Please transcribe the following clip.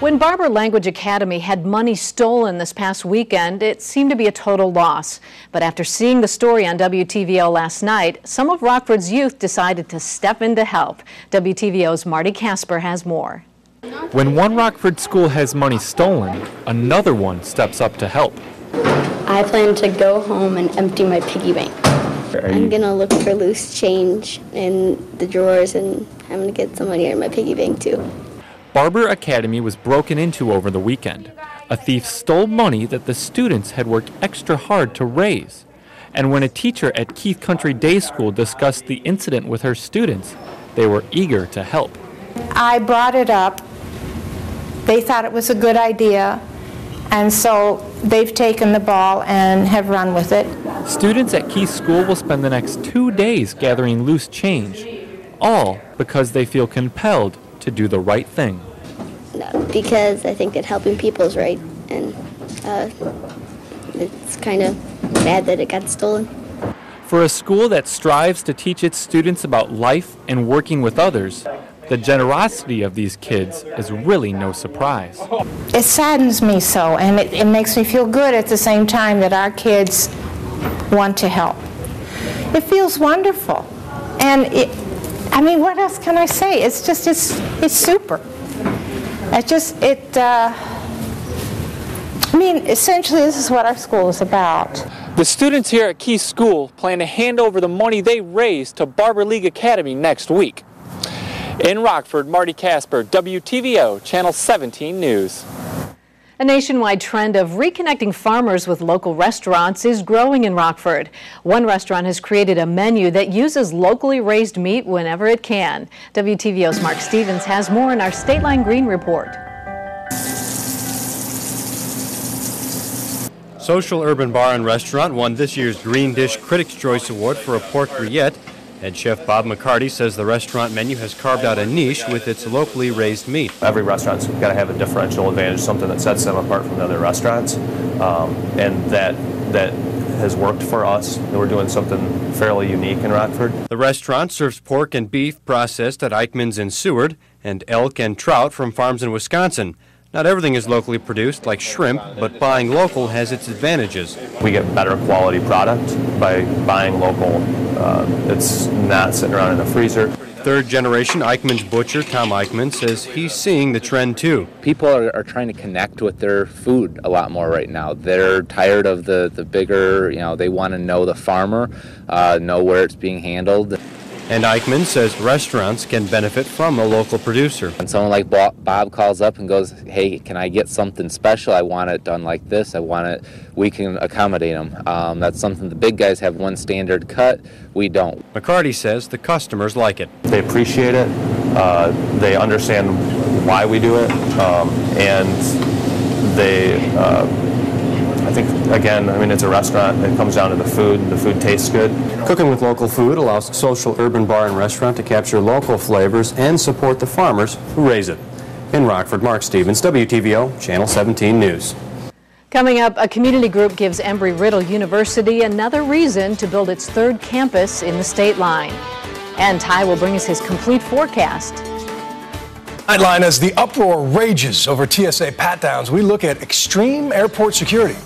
When Barber Language Academy had money stolen this past weekend, it seemed to be a total loss. But after seeing the story on WTVO last night, some of Rockford's youth decided to step in to help. WTVO's Marty Casper has more. When one Rockford school has money stolen, another one steps up to help. I plan to go home and empty my piggy bank. I'm going to look for loose change in the drawers, and I'm going to get some money out of my piggy bank too. Barber Academy was broken into over the weekend. A thief stole money that the students had worked extra hard to raise. And when a teacher at Keith Country Day School discussed the incident with her students, they were eager to help. I brought it up. They thought it was a good idea, and so they've taken the ball and have run with it. Students at Keith School will spend the next 2 days gathering loose change, all because they feel compelled to do the right thing. No, because I think that helping people is right, and it's kind of bad that it got stolen. For a school that strives to teach its students about life and working with others, the generosity of these kids is really no surprise. It saddens me so, and it makes me feel good at the same time that our kids want to help. It feels wonderful, and I mean, what else can I say? It's just, it's super. I mean, essentially this is what our school is about. The students here at Keith School plan to hand over the money they raised to Barber League Academy next week. In Rockford, Marty Casper, WTVO, Channel 17 News. A nationwide trend of reconnecting farmers with local restaurants is growing in Rockford. One restaurant has created a menu that uses locally raised meat whenever it can. WTVO's Mark Stevens has more in our State Line Green report. Social Urban Bar and Restaurant won this year's Green Dish Critics' Choice Award for a pork rillette. Head chef Bob McCarty says the restaurant menu has carved out a niche with its locally raised meat. Every restaurant's got to have a differential advantage, something that sets them apart from the other restaurants, and that has worked for us. We're doing something fairly unique in Rockford. The restaurant serves pork and beef processed at Eichmann's in Seward and elk and trout from farms in Wisconsin. Not everything is locally produced, like shrimp, but buying local has its advantages. We get better quality product by buying local. It's not sitting around in the freezer. Third generation Eichmann's butcher, Tom Eichmann, says he's seeing the trend too. People are trying to connect with their food a lot more right now. They're tired of the bigger, they want to know the farmer, know where it's being handled. And Eichmann says restaurants can benefit from a local producer. When someone like Bob calls up and goes, hey, can I get something special? I want it done like this. I want it, we can accommodate them. That's something the big guys have one standard cut. We don't. McCarty says the customers like it. They appreciate it. They understand why we do it. And they, I think, again, it's a restaurant. It comes down to the food. The food tastes good. Cooking with local food allows Social Urban Bar and Restaurant to capture local flavors and support the farmers who raise it. In Rockford, Mark Stevens, WTVO, Channel 17 News. Coming up, a community group gives Embry-Riddle University another reason to build its third campus in the state line. And Ty will bring us his complete forecast. Nightline, as the uproar rages over TSA pat-downs, we look at extreme airport security.